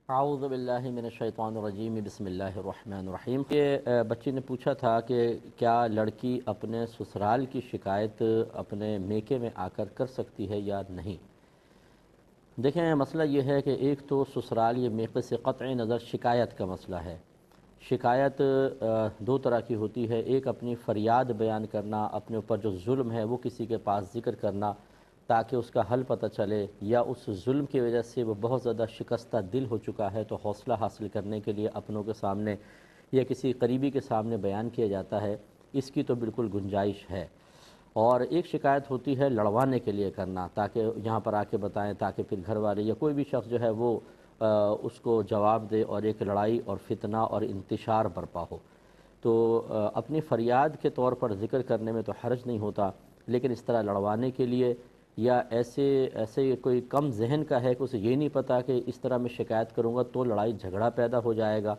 اعوذ باللہ من الشیطان الرجیم بسم اللہ الرحمن الرحیم کہ بچی نے پوچھا تھا کہ کیا لڑکی اپنے سسرال کی شکایت اپنے میکے میں آ کر سکتی ہے یا نہیں؟ دیکھیں، مسئلہ یہ ہے کہ ایک تو سسرال یہ میکے سے قطع نظر شکایت کا مسئلہ ہے۔ شکایت دو طرح کی ہوتی ہے، ایک اپنی فریاد بیان کرنا، اپنے اوپر جو ظلم ہے وہ کسی کے پاس ذکر کرنا تاکہ اس کا حل پتہ چلے، یا اس ظلم کی وجہ سے وہ بہت زیادہ شکستہ دل ہو چکا ہے تو حوصلہ حاصل کرنے کے لیے اپنوں کے سامنے یا کسی قریبی کے سامنے بیان کیا جاتا ہے، اس کی تو بالکل گنجائش ہے۔ اور ایک شکایت ہوتی ہے لڑوانے کے لیے کرنا، تاکہ یہاں پر آ کے بتائیں، تاکہ پھر گھر والے یا کوئی بھی شخص جو ہے وہ اس کو جواب دے اور ایک لڑائی اور فتنہ اور انتشار برپا ہو۔ تو اپنی فریاد کے طور پر ذکر کرنے میں تو حرج نہیں ہوتا، لیکن اس طرح لڑوانے کے لیے یا ایسے کوئی کم ذہن کا ہے کہ اسے یہ نہیں پتہ کہ اس طرح میں شکایت کروں گا تو لڑائی جھگڑا پیدا ہو جائے گا،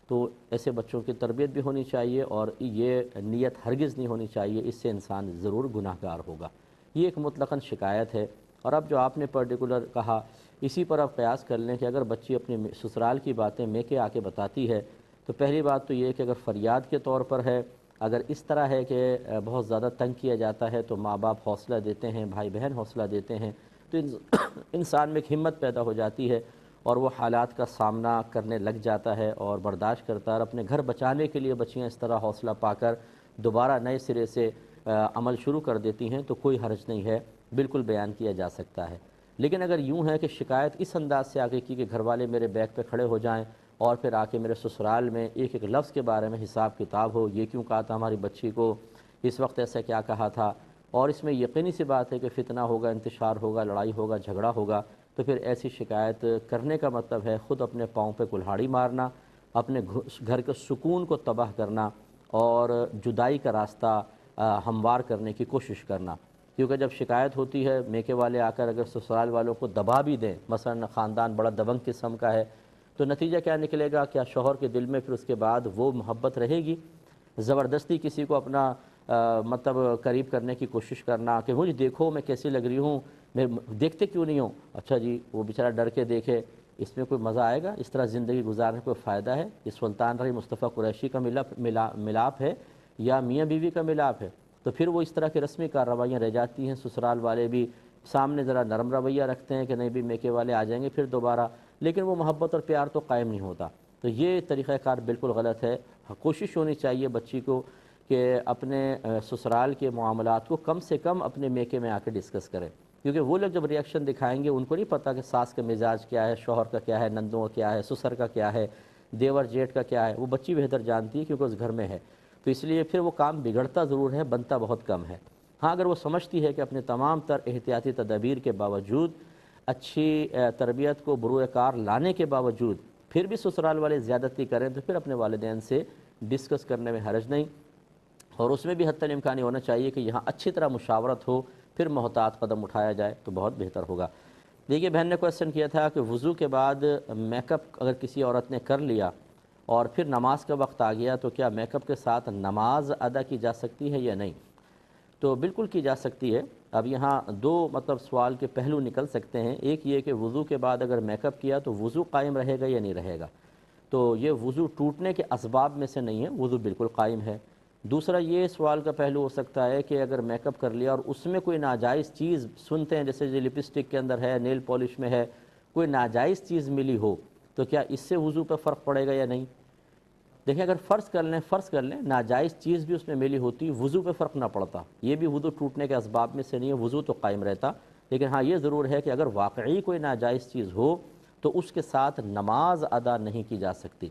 تو ایسے بچوں کی تربیت بھی ہونی چاہیے اور یہ نیت ہرگز نہیں ہونی چاہیے، اس سے انسان ضرور گناہ گار ہوگا۔ یہ ایک مطلقاً شکایت ہے۔ اور اب جو آپ نے پرٹیکولر کہا، اسی پر آپ قیاس کر لیں کہ اگر بچی اپنے سسرال کی باتیں میکے آ کے بتاتی ہے تو پہلی بات تو یہ کہ اگر فریاد کے طور پر ہے، اگر اس طرح ہے کہ بہت زیادہ تنگ کیا جاتا ہے تو ماں باپ حوصلہ دیتے ہیں، بھائی بہن حوصلہ دیتے ہیں، تو انسان میں ایک ہمت پیدا ہو جاتی ہے اور وہ حالات کا سامنا کرنے لگ جاتا ہے اور برداشت کرتا ہے، اور اپنے گھر بچانے کے لیے بچیاں اس طرح حوصلہ پا کر دوبارہ نئے سرے سے عمل شروع کر دیتی ہیں تو کوئی حرج نہیں ہے، بالکل بیان کیا جا سکتا ہے۔ لیکن اگر یوں ہے کہ شکایت اس انداز سے آگے کی کہ گھر والے میرے بیک پہ کھڑے ہو جائیں اور پھر آ کے میرے سسرال میں ایک ایک لفظ کے بارے میں حساب کتاب ہو، یہ کیوں کہا تھا ہماری بچی کو، اس وقت ایسا کیا کہا تھا، اور اس میں یقینی سی بات ہے کہ فتنہ ہوگا، انتشار ہوگا، لڑائی ہوگا، جھگڑا ہوگا، تو پھر ایسی شکایت کرنے کا مطلب ہے خود اپنے پاؤں پہ کلہاڑی مارنا، اپنے گھر کے سکون کو تباہ کرنا اور جدائی کا راستہ ہموار کرنے کی کوشش کرنا۔ کیونکہ جب شکایت ہوتی ہے، میکے والے آ کر اگر سسرال والوں کو دبا بھی دیں، مثلا خاندان بڑا دبنگ قسم کا ہے، تو نتیجہ کیا نکلے گا؟ کیا شوہر کے دل میں پھر اس کے بعد وہ محبت رہے گی؟ زبردستی کسی کو اپنا مطلب قریب کرنے کی کوشش کرنا کہ مجھے دیکھو میں کیسی لگ رہی ہوں، میں دیکھتے کیوں نہیں ہوں؟ اچھا جی، وہ بیچارہ ڈر کے دیکھے، اس میں کوئی مزہ آئے گا؟ اس طرح زندگی گزارنے کوئی فائدہ ہے؟ یہ سلطان رہی مصطفیٰ قریشی کا ملاپ ہے یا میاں بیوی کا ملاپ ہے؟ تو پھر وہ اس طرح کی رسمی کارروائیاں رہ جاتی ہیں۔ سسرال والے بھی سامنے ذرا نرم رویہ رکھتے ہیں کہ نہیں بھی میکے والے آ جائیں گے پھر دوبارہ، لیکن وہ محبت اور پیار تو قائم نہیں ہوتا۔ تو یہ طریقہ کار بالکل غلط ہے۔ کوشش ہونی چاہیے بچی کو کہ اپنے سسرال کے معاملات کو کم سے کم اپنے میکے میں آ کے ڈسکس کریں، کیونکہ وہ لوگ جب ریئیکشن دکھائیں گے ان کو نہیں پتہ کہ ساس کا مزاج کیا ہے، شوہر کا کیا ہے، نندوں کا کیا ہے، سسر کا کیا ہے، دیور جیٹھ کا کیا ہے، وہ بچی بہتر جانتی ہے کیونکہ اس گھر میں ہے۔ تو اس لیے پھر وہ کام بگڑتا ضرور ہے، بنتا بہت کم ہے۔ ہاں، اگر وہ سمجھتی ہے کہ اپنے تمام تر احتیاطی تدابیر کے باوجود، اچھی تربیت کو بروئے کار لانے کے باوجود پھر بھی سسرال والے زیادتی کریں تو پھر اپنے والدین سے ڈسکس کرنے میں حرج نہیں، اور اس میں بھی حتی الامکان ہونا چاہیے کہ یہاں اچھی طرح مشاورت ہو، پھر محتاط قدم اٹھایا جائے تو بہت بہتر ہوگا۔ دیکھیے، بہن نے کویسچن کیا تھا کہ وضو کے بعد میک اپ اگر کسی عورت نے کر لیا اور پھر نماز کا وقت آ گیا تو کیا میک اپ کے ساتھ نماز ادا کی جا سکتی ہے یا نہیں؟ تو بالکل کی جا سکتی ہے۔ اب یہاں دو سوال کے پہلو نکل سکتے ہیں۔ ایک یہ کہ وضو کے بعد اگر میک اپ کیا تو وضو قائم رہے گا یا نہیں رہے گا؟ تو یہ وضو ٹوٹنے کے اسباب میں سے نہیں ہے، وضو بالکل قائم ہے۔ دوسرا یہ سوال کا پہلو ہو سکتا ہے کہ اگر میک اپ کر لیا اور اس میں کوئی ناجائز چیز سنتے ہیں، جیسے لپسٹک کے اندر ہے، نیل پالش میں ہے، کوئی ناجائز چیز ملی ہو تو کیا اس سے وضو پہ فرق پڑے گا یا نہیں؟ دیکھیں، اگر فرض کر لیں ناجائز چیز بھی اس میں ملی ہوتی، وضو پہ فرق نہ پڑتا، یہ بھی وضو ٹوٹنے کے اسباب میں سے نہیں ہے، وضو تو قائم رہتا۔ لیکن ہاں یہ ضرور ہے کہ اگر واقعی کوئی ناجائز چیز ہو تو اس کے ساتھ نماز ادا نہیں کی جا سکتی۔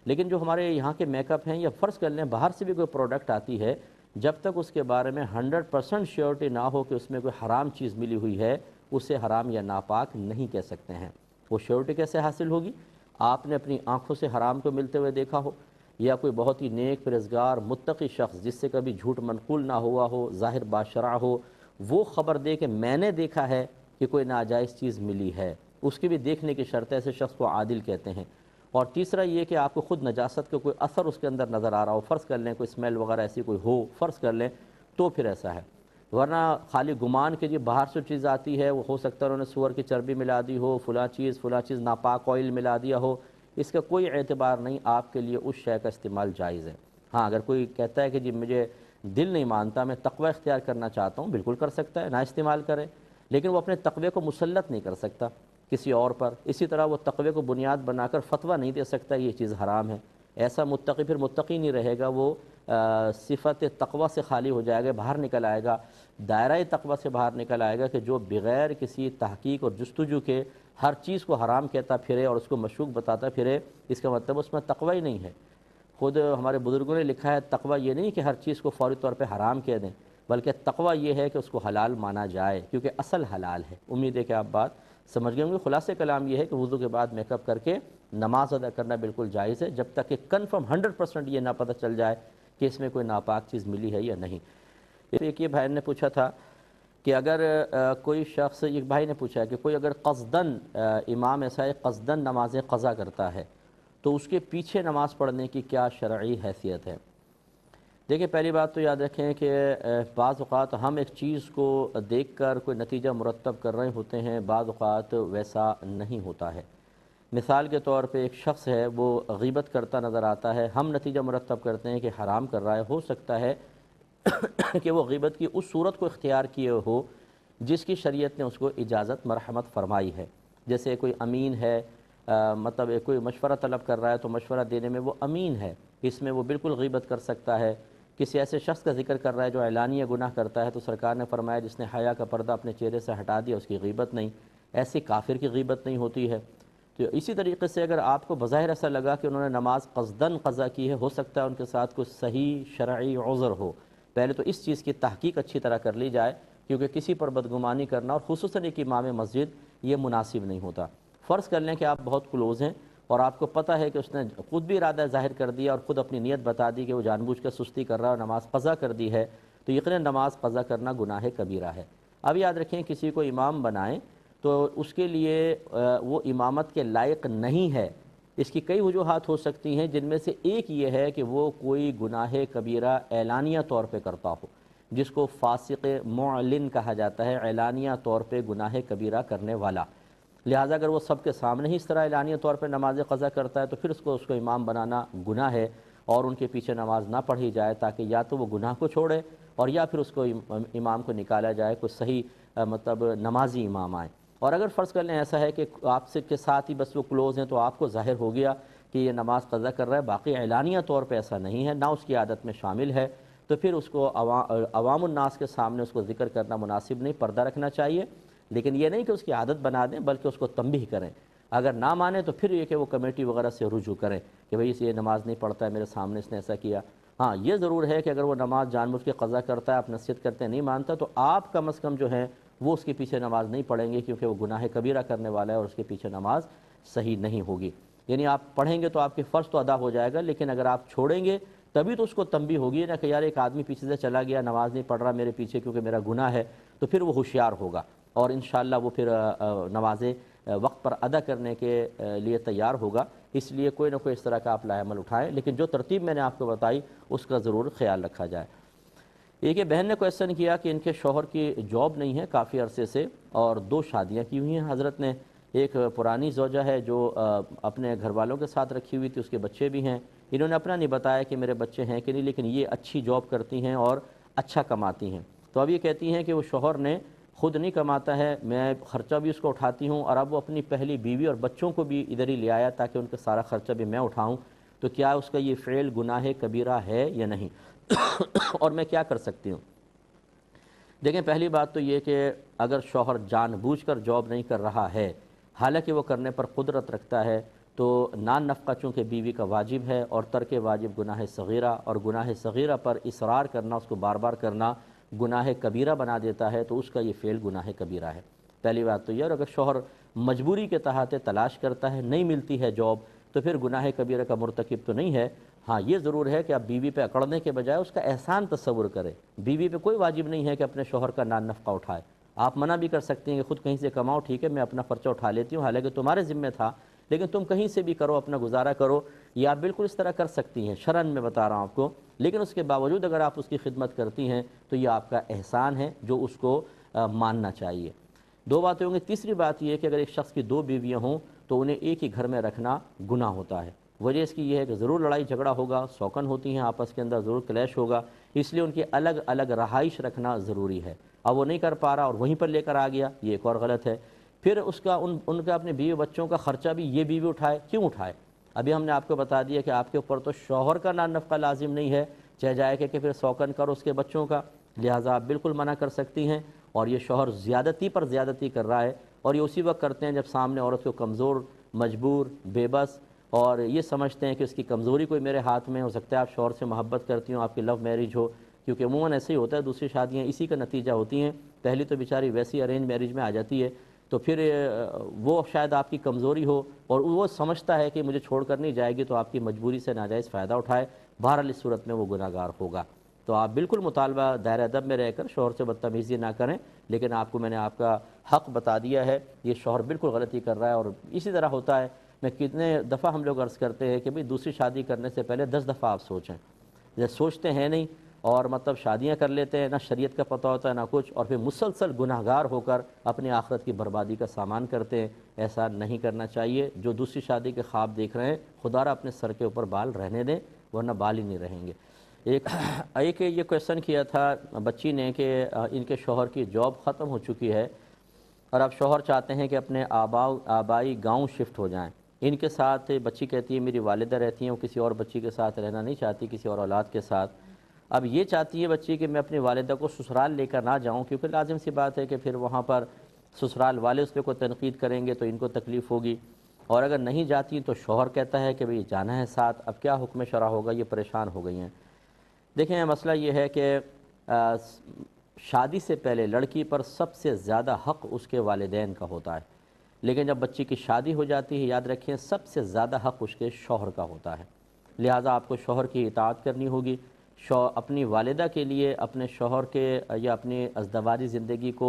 لیکن جو ہمارے یہاں کے میک اپ ہیں، یا فرض کر لیں باہر سے بھی کوئی پروڈکٹ آتی ہے، جب تک اس کے بارے میں 100% شیورٹی نہ ہو کہ اس میں کوئی حرام چیز ملی ہوئی ہے، اسے حرام یا ناپاک نہیں کہہ سکتے ہیں۔ وہ شیورٹی کیسے حاصل ہوگی؟ آپ نے اپنی آنکھوں سے حرام کو ملتے ہوئے دیکھا ہو، یا کوئی بہت ہی نیک پرہیزگار متقی شخص جس سے کبھی جھوٹ منقول نہ ہوا ہو، ظاہر باشرع ہو، وہ خبر دے کہ میں نے دیکھا ہے کہ کوئی ناجائز چیز ملی ہے، اس کی بھی دیکھنے کی شرط ہے، ایسے شخص کو عادل کہتے ہیں۔ اور تیسرا یہ کہ آپ کو خود نجاست کا کوئی اثر اس کے اندر نظر آ رہا ہو، فرض کر لیں کوئی اسمیل وغیرہ ایسی کوئی ہو، فرض کر لیں، تو پھر ایسا ہے۔ ورنہ خالی گمان کے جی باہر سے چیز آتی ہے، وہ ہو سکتا ہے انہوں نے سور کی چربی ملا دی ہو، فلاں چیز ناپاک آئل ملا دیا ہو، اس کا کوئی اعتبار نہیں، آپ کے لیے اس شے کا استعمال جائز ہے۔ ہاں اگر کوئی کہتا ہے کہ جی مجھے دل نہیں مانتا، میں تقوی اختیار کرنا چاہتا ہوں، بالکل کر سکتا ہے، نہ استعمال کرے، لیکن وہ اپنے تقوی کو مسلط نہیں کر سکتا کسی اور پر۔ اسی طرح وہ تقوی کو بنیاد بنا کر فتویٰ نہیں دے سکتا یہ چیز حرام ہے۔ ایسا متقی پھر متقی نہیں رہے گا، وہ صفت تقوی سے خالی ہو جائے گا، باہر نکل آئے گا، دائرہ تقوی سے باہر نکل آئے گا، کہ جو بغیر کسی تحقیق اور جستجو کے ہر چیز کو حرام کہتا پھرے اور اس کو مشروع بتاتا پھرے، اس کا مطلب اس میں تقوی ہی نہیں ہے۔ خود ہمارے بزرگوں نے لکھا ہے تقوی یہ نہیں کہ ہر چیز کو فوری طور پہ حرام کہہ دیں، بلکہ تقوی یہ ہے کہ اس کو حلال مانا جائے، کیونکہ اصل حلال ہے۔ امید ہے کہ آپ بات سمجھ گئے ہوں گے۔ خلاصہ کلام یہ ہے کہ وضو کے بعد میک اپ کر کے نماز ادا کرنا بالکل جائز ہے، جب تک کہ کنفرم 100% یہ نہ پتہ چل جائے کہ اس میں کوئی ناپاک چیز ملی ہے یا نہیں۔ ایک یہ بھائی نے پوچھا تھا کہ اگر کوئی شخص، ایک بھائی نے پوچھا ہے کہ کوئی اگر قصدن امام ایسا ہے قصدن نماز قضا کرتا ہے تو اس کے پیچھے نماز پڑھنے کی کیا شرعی حیثیت ہے؟ دیکھیں پہلی بات تو یاد رکھیں کہ بعض اوقات ہم ایک چیز کو دیکھ کر کوئی نتیجہ مرتب کر رہے ہوتے ہیں، بعض اوقات ویسا نہیں ہوتا ہے۔ مثال کے طور پہ ایک شخص ہے وہ غیبت کرتا نظر آتا ہے، ہم نتیجہ مرتب کرتے ہیں کہ حرام کر رہا ہے، ہو سکتا ہے کہ وہ غیبت کی اس صورت کو اختیار کیے ہو جس کی شریعت نے اس کو اجازت مرحمت فرمائی ہے۔ جیسے کوئی امین ہے، مطلب کوئی مشورہ طلب کر رہا ہے تو مشورہ دینے میں وہ امین ہے، اس میں وہ بالکل غیبت کر سکتا ہے۔ کسی ایسے شخص کا ذکر کر رہا ہے جو اعلانیہ گناہ کرتا ہے تو سرکار نے فرمایا جس نے حیا کا پردہ اپنے چہرے سے ہٹا دیا اس کی غیبت نہیں، ایسی کافر کی غیبت نہیں ہوتی ہے۔ تو اسی طریقے سے اگر آپ کو بظاہر ایسا لگا کہ انہوں نے نماز قصدن قضا کی ہے، ہو سکتا ہے ان کے ساتھ کوئی صحیح شرعی عذر ہو، پہلے تو اس چیز کی تحقیق اچھی طرح کر لی جائے، کیونکہ کسی پر بدگمانی کرنا اور خصوصاً ایک امام مسجد یہ مناسب نہیں ہوتا۔ فرض کر لیں کہ آپ بہت کلوز ہیں اور آپ کو پتہ ہے کہ اس نے خود بھی ارادہ ظاہر کر دیا اور خود اپنی نیت بتا دی کہ وہ جان بوجھ کر سستی کر رہا ہے اور نماز قضا کر دی ہے، تو یقیناً نماز قضا کرنا گناہ کبیرہ ہے۔ اب یاد رکھیں کسی کو امام بنائیں تو اس کے لیے وہ امامت کے لائق نہیں ہے، اس کی کئی وجوہات ہو سکتی ہیں، جن میں سے ایک یہ ہے کہ وہ کوئی گناہ کبیرہ اعلانیہ طور پہ کرتا ہو، جس کو فاسق معلن کہا جاتا ہے، اعلانیہ طور پہ گناہ کبیرہ کرنے والا۔ لہٰذا اگر وہ سب کے سامنے ہی اس طرح اعلانیہ طور پہ نماز قضا کرتا ہے تو پھر اس کو امام بنانا گناہ ہے، اور ان کے پیچھے نماز نہ پڑھی جائے، تاکہ یا تو وہ گناہ کو چھوڑے اور یا پھر اس کو امام کو نکالا جائے، کوئی صحیح مطلب نمازی امام آئے۔ اور اگر فرض کر لیں ایسا ہے کہ آپ سے کے ساتھ ہی بس وہ کلوز ہیں تو آپ کو ظاہر ہو گیا کہ یہ نماز قضا کر رہا ہے، باقی اعلانیہ طور پہ ایسا نہیں ہے، نہ اس کی عادت میں شامل ہے، تو پھر اس کو عوام الناس کے سامنے اس کو ذکر کرنا مناسب نہیں، پردہ رکھنا چاہیے، لیکن یہ نہیں کہ اس کی عادت بنا دیں بلکہ اس کو تنبیہ کریں۔ اگر نہ مانے تو پھر یہ کہ وہ کمیٹی وغیرہ سے رجوع کریں کہ بھئی یہ نماز نہیں پڑھتا ہے، میرے سامنے اس نے ایسا کیا۔ ہاں یہ ضرور ہے کہ اگر وہ نماز جان بوجھ کے قضا کرتا ہے، آپ نصیحت کرتے ہیں نہیں مانتا، تو آپ کم از کم جو ہیں وہ اس کے پیچھے نماز نہیں پڑھیں گے، کیونکہ وہ گناہ کبیرہ کرنے والا ہے اور اس کے پیچھے نماز صحیح نہیں ہوگی۔ یعنی آپ پڑھیں گے تو آپ کے فرض تو ادا ہو جائے گا، لیکن اگر آپ چھوڑیں گے تبھی تو اس کو تنبیہ ہوگی نا کہ یار ایک آدمی پیچھے سے چلا گیا، نماز نہیں پڑھ رہا میرے پیچھے کیونکہ میرا گناہ ہے، تو پھر وہ ہوشیار ہوگا اور انشاءاللہ وہ پھر نمازیں وقت پر ادا کرنے کے لیے تیار ہوگا۔ اس لیے کوئی نہ کوئی اس طرح کا آپ عمل اٹھائیں، لیکن جو ترتیب میں نے آپ کو بتائی اس کا ضرور خیال رکھا جائے۔ ایک بہن نے کویسچن کیا کہ ان کے شوہر کی جاب نہیں ہے کافی عرصے سے اور 2 شادیاں کی ہوئی ہیں حضرت نے، ایک پرانی زوجہ ہے جو اپنے گھر والوں کے ساتھ رکھی ہوئی تھی، اس کے بچے بھی ہیں، انہوں نے اپنا نہیں بتایا کہ میرے بچے ہیں کہ نہیں، لیکن یہ اچھی جاب کرتی ہیں اور اچھا کماتی ہیں، تو اب یہ کہتی ہیں کہ وہ شوہر نے خود نہیں کماتا ہے، میں خرچہ بھی اس کو اٹھاتی ہوں، اور اب وہ اپنی پہلی بیوی اور بچوں کو بھی ادھر ہی لے آیا تاکہ ان کا سارا خرچہ بھی میں اٹھاؤں، تو کیا اس کا یہ فعل گناہ کبیرہ ہے یا نہیں اور میں کیا کر سکتی ہوں؟ دیکھیں پہلی بات تو یہ کہ اگر شوہر جان بوجھ کر جاب نہیں کر رہا ہے، حالانکہ وہ کرنے پر قدرت رکھتا ہے، تو نان نفقہ چونکہ بیوی کا واجب ہے اور ترک واجب گناہ صغیرہ، اور گناہ صغیرہ پر اصرار کرنا، اس کو بار بار کرنا گناہ کبیرہ بنا دیتا ہے، تو اس کا یہ فعل گناہ کبیرہ ہے۔ پہلی بات تو یہ، اور اگر شوہر مجبوری کے تحت تلاش کرتا ہے، نہیں ملتی ہے جاب، تو پھر گناہ کبیرہ کا مرتکب تو نہیں ہے۔ ہاں یہ ضرور ہے کہ آپ بیوی پہ اکڑنے کے بجائے اس کا احسان تصور کریں، بیوی پہ کوئی واجب نہیں ہے کہ اپنے شوہر کا نان نفقہ اٹھائے، آپ منع بھی کر سکتے ہیں کہ خود کہیں سے کماؤ، ٹھیک ہے میں اپنا خرچہ اٹھا لیتی ہوں، حالانکہ تمہارے ذمہ تھا، لیکن تم کہیں سے بھی کرو، اپنا گزارا کرو، یہ آپ بالکل اس طرح کر سکتی ہیں، شرعاً میں بتا رہا ہوں آپ کو لیکن اس کے باوجود اگر آپ اس کی خدمت کرتی ہیں تو یہ آپ کا احسان ہے جو اس کو ماننا چاہیے۔ دو باتیں ہوں گی۔ تیسری بات یہ ہے کہ اگر ایک شخص کی دو بیویاں ہوں تو انہیں ایک ہی گھر میں رکھنا گناہ ہوتا ہے۔ وجہ اس کی یہ ہے کہ ضرور لڑائی جھگڑا ہوگا، شوکن ہوتی ہیں آپس کے اندر، ضرور کلیش ہوگا، اس لیے ان کی الگ الگ رہائش رکھنا ضروری ہے۔ اب وہ نہیں کر پا رہا اور وہیں پر لے کر آ گیا، یہ ایک اور غلط ہے۔ پھر اس کا ان کا اپنے بیوی بچوں کا خرچہ بھی یہ بیوی اٹھائے، کیوں اٹھائے؟ ابھی ہم نے آپ کو بتا دیا کہ آپ کے اوپر تو شوہر کا نفقہ لازم نہیں ہے، چاہے جائے کہ پھر سوکن کرو اس کے بچوں کا، لہٰذا آپ بالکل منع کر سکتی ہیں۔ اور یہ شوہر زیادتی پر زیادتی کر رہا ہے، اور یہ اسی وقت کرتے ہیں جب سامنے عورت کو کمزور، مجبور، بے بس، اور یہ سمجھتے ہیں کہ اس کی کمزوری کوئی میرے ہاتھ میں ہو سکتا ہے۔ آپ شوہر سے محبت کرتی ہوں، آپ کی لو میرج ہو، کیونکہ عموماً ایسے ہی ہوتا ہے، دوسری شادیاں اسی کا نتیجہ ہوتی ہیں، پہلی تو بیچاری ویسی ارینج میرج میں آ جاتی ہے، تو پھر وہ شاید آپ کی کمزوری ہو اور وہ سمجھتا ہے کہ مجھے چھوڑ کر نہیں جائے گی، تو آپ کی مجبوری سے ناجائز فائدہ اٹھائے، بہرحال اس صورت میں وہ گناہ گار ہوگا۔ تو آپ بالکل مطالبہ دائرہ ادب میں رہ کر شوہر سے بدتمیزی نہ کریں، لیکن آپ کو میں نے آپ کا حق بتا دیا ہے، یہ شوہر بالکل غلطی کر رہا ہے۔ اور اسی طرح ہوتا ہے، میں کتنے دفعہ ہم لوگ عرض کرتے ہیں کہ بھئی دوسری شادی کرنے سے پہلے 10 دفعہ آپ سوچیں، یہ سوچتے ہیں نہیں، اور مطلب شادیاں کر لیتے ہیں، نہ شریعت کا پتہ ہوتا ہے نہ کچھ، اور پھر مسلسل گناہگار ہو کر اپنی آخرت کی بربادی کا سامان کرتے ہیں۔ ایسا نہیں کرنا چاہیے۔ جو دوسری شادی کے خواب دیکھ رہے ہیں، خدا را اپنے سر کے اوپر بال رہنے دیں، ورنہ بال ہی نہیں رہیں گے۔ ایک یہ کویشچن کیا تھا بچی نے کہ ان کے شوہر کی جاب ختم ہو چکی ہے اور اب شوہر چاہتے ہیں کہ اپنے آبائی گاؤں شفٹ ہو جائیں۔ ان کے ساتھ بچی کہتی ہے میری والدہ رہتی ہیں، وہ کسی اور بچی کے ساتھ رہنا نہیں چاہتی، کسی اور اولاد کے ساتھ۔ اب یہ چاہتی ہے بچی کہ میں اپنی والدہ کو سسرال لے کر نہ جاؤں، کیونکہ لازم سی بات ہے کہ پھر وہاں پر سسرال والے اس پہ کوئی تنقید کریں گے تو ان کو تکلیف ہوگی، اور اگر نہیں جاتی تو شوہر کہتا ہے کہ بھئی جانا ہے ساتھ۔ اب کیا حکم شرع ہوگا؟ یہ پریشان ہو گئی ہیں۔ دیکھیں مسئلہ یہ ہے کہ شادی سے پہلے لڑکی پر سب سے زیادہ حق اس کے والدین کا ہوتا ہے، لیکن جب بچی کی شادی ہو جاتی ہے، یاد رکھیں سب سے زیادہ حق اس کے شوہر کا ہوتا ہے، لہٰذا آپ کو شوہر کی اطاعت کرنی ہوگی۔ اپنی والدہ کے لیے اپنے شوہر کے یا اپنی ازدواجی زندگی کو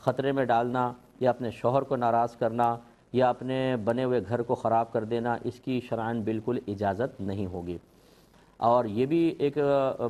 خطرے میں ڈالنا، یا اپنے شوہر کو ناراض کرنا، یا اپنے بنے ہوئے گھر کو خراب کر دینا، اس کی شرعاً بالکل اجازت نہیں ہوگی۔ اور یہ بھی ایک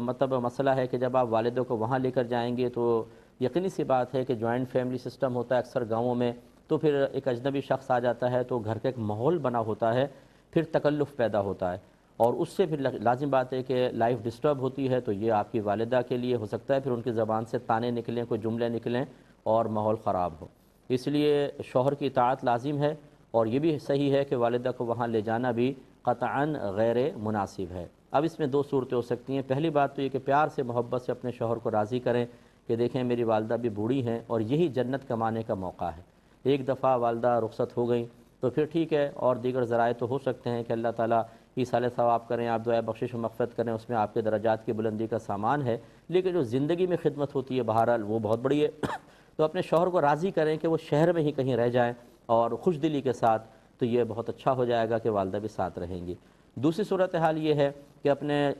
مطلب مسئلہ ہے کہ جب آپ والدوں کو وہاں لے کر جائیں گے تو یقینی سی بات ہے کہ جوائنٹ فیملی سسٹم ہوتا ہے اکثر گاؤں میں، تو پھر ایک اجنبی شخص آ جاتا ہے تو گھر کا ایک ماحول بنا ہوتا ہے، پھر تکلف پیدا ہوتا ہے، اور اس سے پھر لازم بات ہے کہ لائف ڈسٹرب ہوتی ہے۔ تو یہ آپ کی والدہ کے لیے ہو سکتا ہے پھر ان کی زبان سے طعنے نکلیں، کوئی جملے نکلیں اور ماحول خراب ہو، اس لیے شوہر کی اطاعت لازم ہے۔ اور یہ بھی صحیح ہے کہ والدہ کو وہاں لے جانا بھی قطعاً غیر مناسب ہے۔ اب اس میں دو صورتیں ہو سکتی ہیں۔ پہلی بات تو یہ کہ پیار سے محبت سے اپنے شوہر کو راضی کریں کہ دیکھیں میری والدہ بھی بوڑھی ہیں اور یہی جنت کمانے کا موقع ہے۔ ایک دفعہ والدہ رخصت ہو گئیں تو پھر ٹھیک ہے، اور دیگر ذرائع تو ہو سکتے ہیں کہ اللہ تعالیٰ ایصال ثواب کریں، آپ دعائے بخشش و مغفرت کریں، اس میں آپ کے درجات کی بلندی کا سامان ہے، لیکن جو زندگی میں خدمت ہوتی ہے بہرحال وہ بہت بڑی ہے۔ تو اپنے شوہر کو راضی کریں کہ وہ شہر میں ہی کہیں رہ جائیں اور خوش دلی کے ساتھ، تو یہ بہت اچھا ہو جائے گا کہ والدہ بھی ساتھ رہیں گی۔ دوسری صورتحال یہ ہے کہ اپنے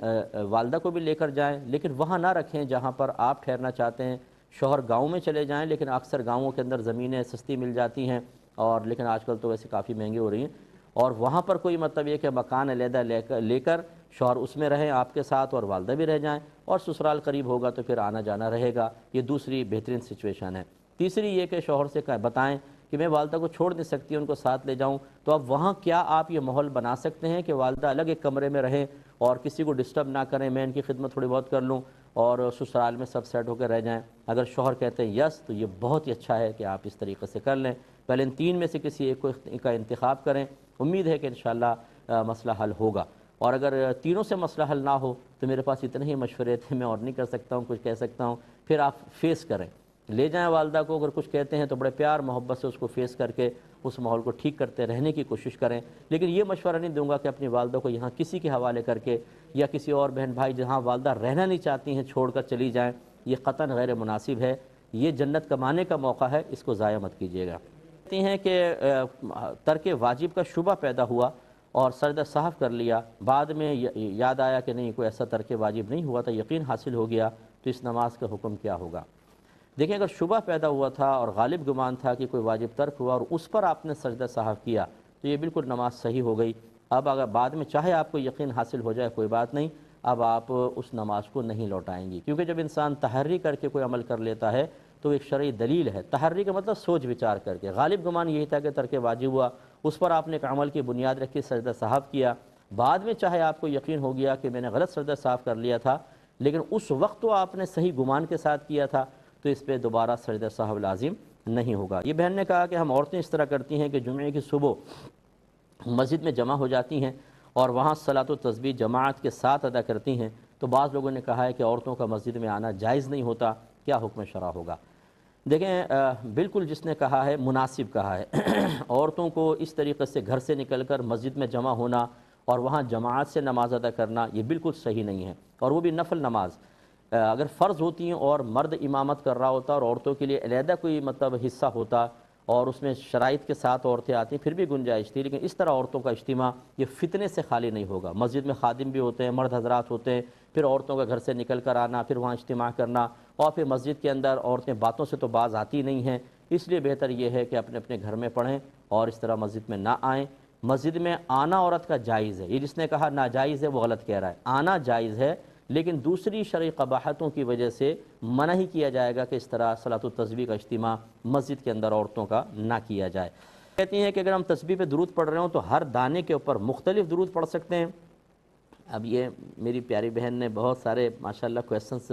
والدہ کو بھی لے کر جائیں، لیکن وہاں نہ رکھیں جہاں پر آپ ٹھہرنا چاہتے ہیں۔ شوہر گاؤں میں چلے جائیں، لیکن اکثر گاؤں کے اندر زمینیں سستی مل جاتی ہیں، اور لیکن آج کل تو ویسے کافی مہنگی ہو رہی ہیں، اور وہاں پر کوئی مطلب یہ کہ مکان علیحدہ لے کر شوہر اس میں رہیں آپ کے ساتھ اور والدہ بھی رہ جائیں، اور سسرال قریب ہوگا تو پھر آنا جانا رہے گا۔ یہ دوسری بہترین سچویشن ہے۔ تیسری یہ کہ شوہر سے بتائیں کہ میں والدہ کو چھوڑ نہیں سکتی، ان کو ساتھ لے جاؤں، تو اب وہاں کیا آپ یہ ماحول بنا سکتے ہیں کہ والدہ الگ ایک کمرے میں رہیں اور کسی کو ڈسٹرب نہ کریں، میں ان کی خدمت تھوڑی بہت کر لوں اور سسرال میں سب سیٹ ہو کے رہ جائیں؟ اگر شوہر کہتے ہیں یس تو یہ بہت ہی اچھا ہے کہ آپ اس طریقے سے کر لیں۔ پہلے ان تین میں سے کسی ایک کا انتخاب کریں، امید ہے کہ انشاءاللہ مسئلہ حل ہوگا۔ اور اگر تینوں سے مسئلہ حل نہ ہو تو میرے پاس اتنے ہی مشورے تھے، میں اور نہیں کر سکتا ہوں، کچھ کہہ سکتا ہوں، پھر آپ فیس کریں، لے جائیں والدہ کو، اگر کچھ کہتے ہیں تو بڑے پیار محبت سے اس کو فیس کر کے اس ماحول کو ٹھیک کرتے رہنے کی کوشش کریں۔ لیکن یہ مشورہ نہیں دوں گا کہ اپنی والدہ کو یہاں کسی کے حوالے کر کے یا کسی اور بہن بھائی جہاں والدہ رہنا نہیں چاہتی ہیں چھوڑ کر چلی جائیں، یہ قطعاً غیر مناسب ہے۔ یہ جنت کمانے کا موقع ہے، اس کو ضائع مت کیجیے گا۔ کہتے ہیں کہ ترک واجب کا شبہ پیدا ہوا اور سجدہ سہو کر لیا، بعد میں یاد آیا کہ نہیں کوئی ایسا ترک واجب نہیں ہوا تھا، یقین حاصل ہو گیا، تو اس نماز کا حکم کیا ہوگا؟ دیکھیں اگر شبہ پیدا ہوا تھا اور غالب گمان تھا کہ کوئی واجب ترک ہوا اور اس پر آپ نے سجدہ سہو کیا تو یہ بالکل نماز صحیح ہو گئی۔ اب اگر بعد میں چاہے آپ کو یقین حاصل ہو جائے کوئی بات نہیں، اب آپ اس نماز کو نہیں لوٹائیں گی، کیونکہ جب انسان تحری کر کے کوئی عمل کر لیتا ہے تو ایک شرعی دلیل ہے۔ تحری کا مطلب سوچ وچار کر کے، غالب گمان یہی تھا کہ ترک واجب ہوا، اس پر آپ نے ایک عمل کی بنیاد رکھی، سجدہ صاحب کیا، بعد میں چاہے آپ کو یقین ہو گیا کہ میں نے غلط سجدہ صاحب کر لیا تھا، لیکن اس وقت تو آپ نے صحیح گمان کے ساتھ کیا تھا، تو اس پہ دوبارہ سجدہ صاحب لازم نہیں ہوگا۔ یہ بہن نے کہا کہ ہم عورتیں اس طرح کرتی ہیں کہ جمعے کی صبح مسجد میں جمع ہو جاتی ہیں اور وہاں صلاۃ و تسبیح جماعت کے ساتھ ادا کرتی ہیں، تو بعض لوگوں نے کہا ہے کہ عورتوں کا مسجد میں آنا جائز نہیں ہوتا، کیا حکم شرع ہوگا؟ دیکھیں بالکل جس نے کہا ہے مناسب کہا ہے عورتوں کو اس طریقے سے گھر سے نکل کر مسجد میں جمع ہونا اور وہاں جماعت سے نماز ادا کرنا یہ بالکل صحیح نہیں ہے، اور وہ بھی نفل نماز اگر فرض ہوتی ہیں اور مرد امامت کر رہا ہوتا اور عورتوں کے لیے علیحدہ کوئی حصہ ہوتا اور اس میں شرائط کے ساتھ عورتیں آتی پھر بھی گنجائش تھی، لیکن اس طرح عورتوں کا اجتماع یہ فتنے سے خالی نہیں ہوگا۔ مسجد میں خادم بھی ہوتے ہیں، مرد حضرات ہوتے ہیں، پھر عورتوں کا گھر سے نکل کر آنا، پھر وہاں اجتماع کرنا، اور پھر مسجد کے اندر عورتیں باتوں سے تو باز آتی نہیں ہیں، اس لیے بہتر یہ ہے کہ اپنے اپنے گھر میں پڑھیں اور اس طرح مسجد میں نہ آئیں۔ مسجد میں آنا عورت کا جائز ہے، یہ جس نے کہا ناجائز ہے وہ غلط کہہ رہا ہے، آنا جائز ہے، لیکن دوسری شرعی قباحتوں کی وجہ سے منع ہی کیا جائے گا کہ اس طرح صلاۃ التسبیح کا اجتماع مسجد کے اندر عورتوں کا نہ کیا جائے۔ کہتی ہیں کہ اگر ہم تسبیح پہ درود پڑھ رہے ہوں تو ہر دانے کے اوپر مختلف درود پڑھ سکتے ہیں؟ اب یہ میری پیاری بہن نے بہت سارے ماشاءاللہ کویسچنس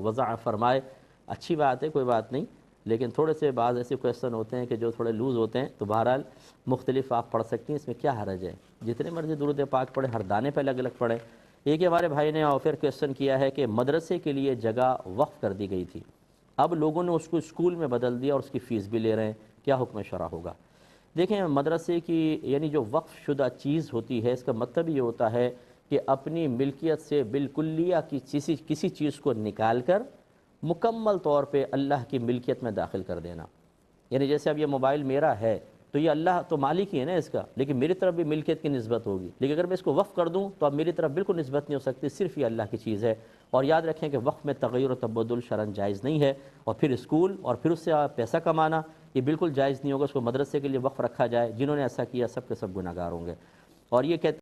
وضع فرمائے، اچھی بات ہے، کوئی بات نہیں، لیکن تھوڑے سے بعض ایسے کویسچن ہوتے ہیں کہ جو تھوڑے لوز ہوتے ہیں، تو بہرحال مختلف آپ پڑھ سکتی ہیں، اس میں کیا حرج ہے، جتنے مرضی درود پاک پڑھیں، ہر دانے پہ الگ الگ پڑھیں۔ ایک ہمارے بھائی نے اور پھر کویسچن کیا ہے کہ مدرسے کے لیے جگہ وقف کر دی گئی تھی، اب لوگوں نے اس کو اسکول میں بدل دیا اور اس کی فیس بھی لے رہے ہیں، کیا حکم شرع ہوگا؟ دیکھیں مدرسے کی یعنی جو وقف شدہ چیز ہوتی ہے، اس کا مطلب یہ ہوتا ہے کہ اپنی ملکیت سے بالکلیہ کی کسی چیز کو نکال کر مکمل طور پہ اللہ کی ملکیت میں داخل کر دینا۔ یعنی جیسے اب یہ موبائل میرا ہے تو یہ اللہ تو مالک ہی ہے نا اس کا، لیکن میری طرف بھی ملکیت کی نسبت ہوگی، لیکن اگر میں اس کو وقف کر دوں تو اب میری طرف بالکل نسبت نہیں ہو سکتی، صرف یہ اللہ کی چیز ہے۔ اور یاد رکھیں کہ وقف میں تغیر و تبدل شرعاً جائز نہیں ہے، اور پھر اسکول اور پھر اس سے پیسہ کمانا یہ بالکل جائز نہیں ہوگا، اس کو مدرسے کے لیے وقف رکھا جائے، جنہوں نے ایسا کیا سب کے سب گناہگار ہوں گے۔ اور یہ کہتے